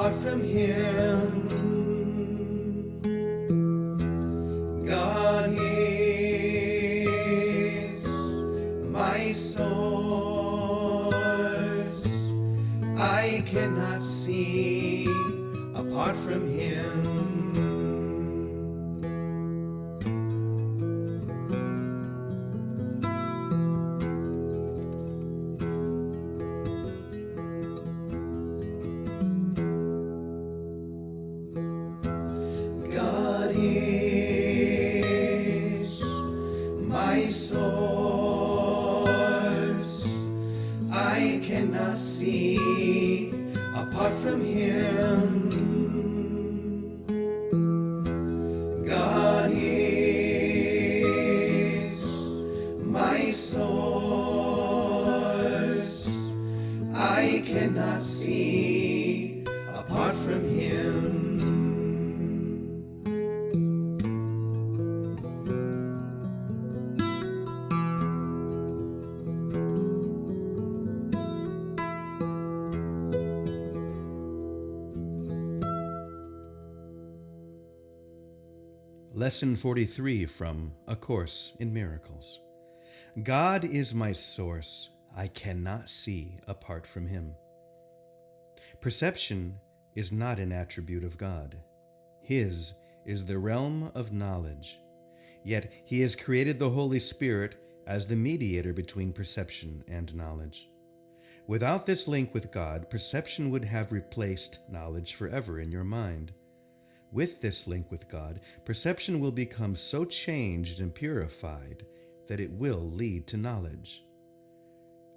apart from Him. God is my source. I cannot see apart from Him. God is my source. I cannot see apart from Him. God is my source. I cannot see apart from Him. Lesson 43 from A Course in Miracles. God is my source. I cannot see apart from Him. Perception is not an attribute of God. His is the realm of knowledge. Yet He has created the Holy Spirit as the mediator between perception and knowledge. Without this link with God, perception would have replaced knowledge forever in your mind. With this link with God, perception will become so changed and purified that it will lead to knowledge.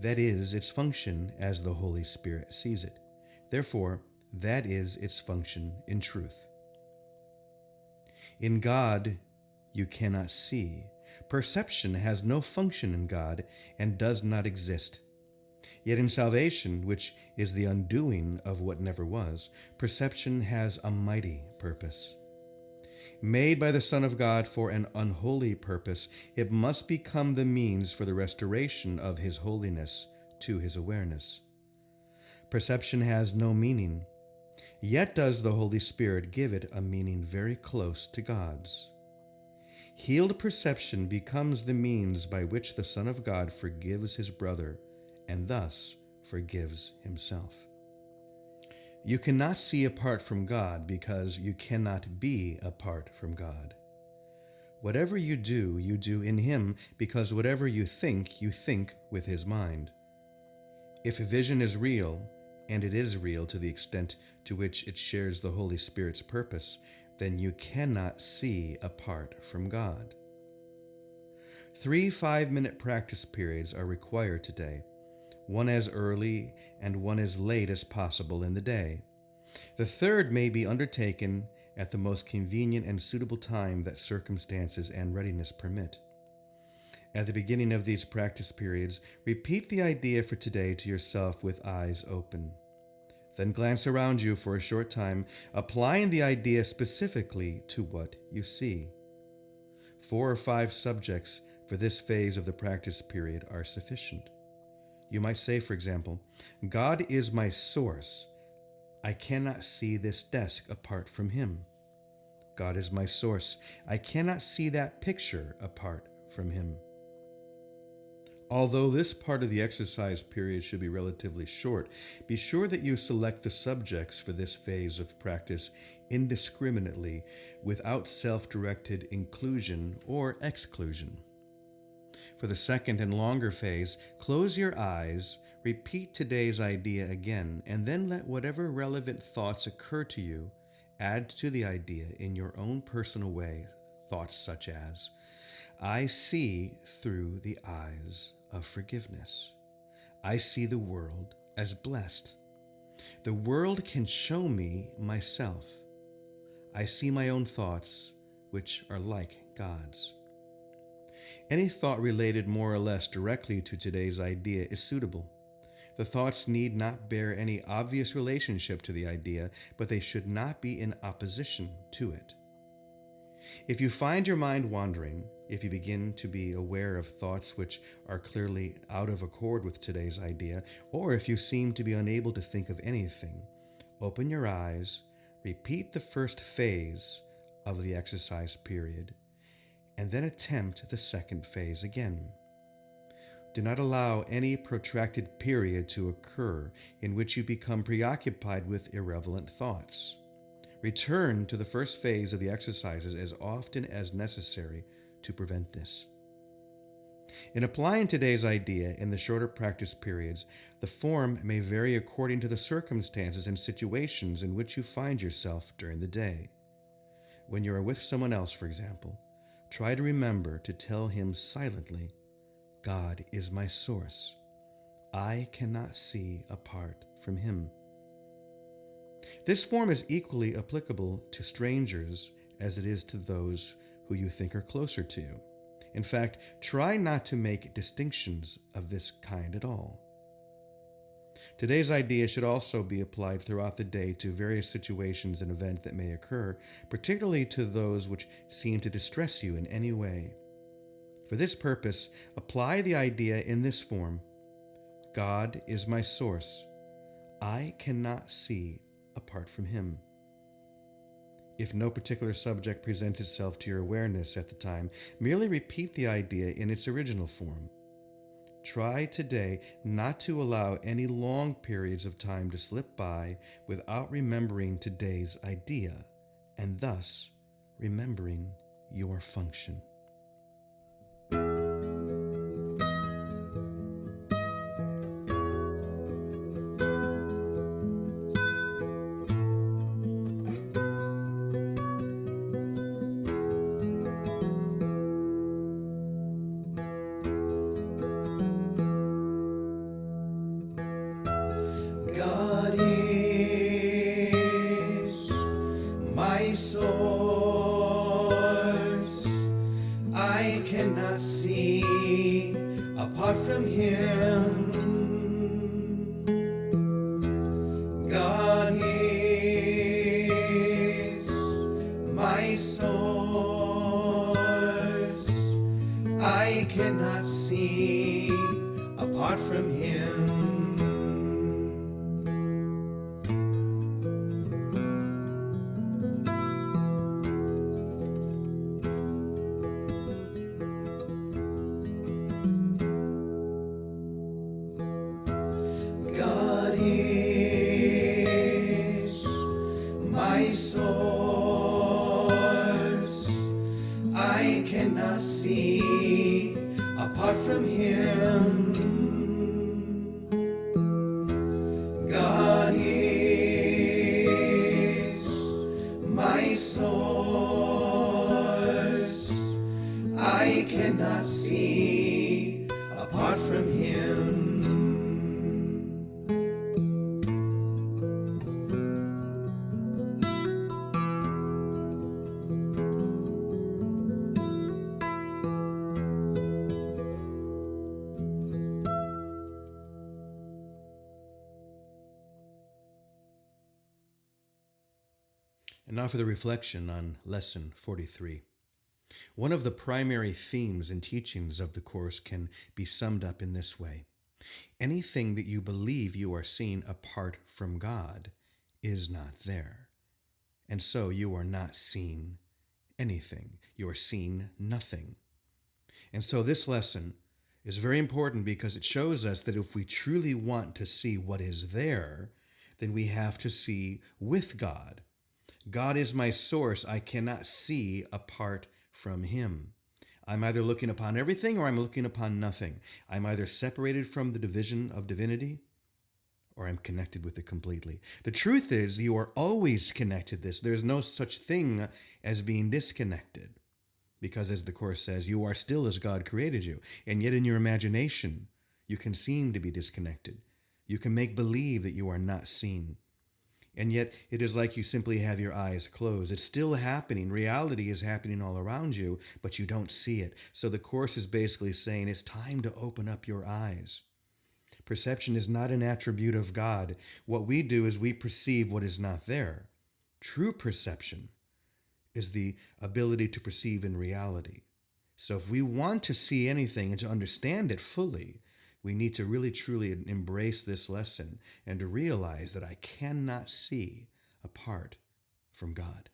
That is its function as the Holy Spirit sees it. Therefore, that is its function in truth. In God, you cannot see. Perception has no function in God and does not exist. Yet in salvation, which is the undoing of what never was, perception has a mighty purpose. Made by the Son of God for an unholy purpose, it must become the means for the restoration of His holiness to His awareness. Perception has no meaning, yet does the Holy Spirit give it a meaning very close to God's. Healed perception becomes the means by which the Son of God forgives His brother and thus forgives Himself. You cannot see apart from God because you cannot be apart from God. Whatever you do in Him, because whatever you think with His mind. If vision is real, and it is real to the extent to which it shares the Holy Spirit's purpose, then you cannot see apart from God. 3 5-minute practice periods are required today, one as early and one as late as possible in the day. The third may be undertaken at the most convenient and suitable time that circumstances and readiness permit. At the beginning of these practice periods, repeat the idea for today to yourself with eyes open. Then glance around you for a short time, applying the idea specifically to what you see. 4 or 5 subjects for this phase of the practice period are sufficient. You might say, for example, God is my source. I cannot see this desk apart from Him. God is my source. I cannot see that picture apart from Him. Although this part of the exercise period should be relatively short, be sure that you select the subjects for this phase of practice indiscriminately without self-directed inclusion or exclusion. For the second and longer phase, close your eyes, repeat today's idea again, and then let whatever relevant thoughts occur to you add to the idea in your own personal way. Thoughts such as, I see through the eyes of forgiveness. I see the world as blessed. The world can show me myself. I see my own thoughts, which are like God's. Any thought related more or less directly to today's idea is suitable. The thoughts need not bear any obvious relationship to the idea, but they should not be in opposition to it. If you find your mind wandering, if you begin to be aware of thoughts which are clearly out of accord with today's idea, or if you seem to be unable to think of anything, open your eyes, repeat the first phase of the exercise period, and then attempt the second phase again. Do not allow any protracted period to occur in which you become preoccupied with irrelevant thoughts. Return to the first phase of the exercises as often as necessary to prevent this. In applying today's idea in the shorter practice periods, the form may vary according to the circumstances and situations in which you find yourself during the day. When you are with someone else, for example, try to remember to tell him silently, "God is my source. I cannot see apart from Him." This form is equally applicable to strangers as it is to those who you think are closer to you. In fact, try not to make distinctions of this kind at all. Today's idea should also be applied throughout the day to various situations and events that may occur, particularly to those which seem to distress you in any way. For this purpose, apply the idea in this form: God is my source. I cannot see apart from Him. If no particular subject presents itself to your awareness at the time, merely repeat the idea in its original form. Try today not to allow any long periods of time to slip by without remembering today's idea, and thus remembering your function. God is my source. I cannot see apart from Him. God is my source. I cannot see apart from Him. God is my source. I cannot see apart from Him. God is my source. I cannot see apart from Him. And now for the reflection on Lesson 43. One of the primary themes and teachings of the Course can be summed up in this way: anything that you believe you are seeing apart from God is not there. And so you are not seeing anything. You are seeing nothing. And so this lesson is very important because it shows us that if we truly want to see what is there, then we have to see with God. God is my source. I cannot see apart from Him. I'm either looking upon everything or I'm looking upon nothing. I'm either separated from the division of divinity or I'm connected with it completely. The truth is, you are always connected. There's no such thing as being disconnected. Because as the Course says, you are still as God created you. And yet in your imagination, you can seem to be disconnected. You can make believe that you are not seen. And yet it is like you simply have your eyes closed. It's still happening. Reality is happening all around you, but you don't see it. So the Course is basically saying it's time to open up your eyes. Perception is not an attribute of God. What we do is we perceive what is not there. True perception is the ability to perceive in reality. So if we want to see anything and to understand it fully, We need to really truly embrace this lesson and to realize that I cannot see apart from God.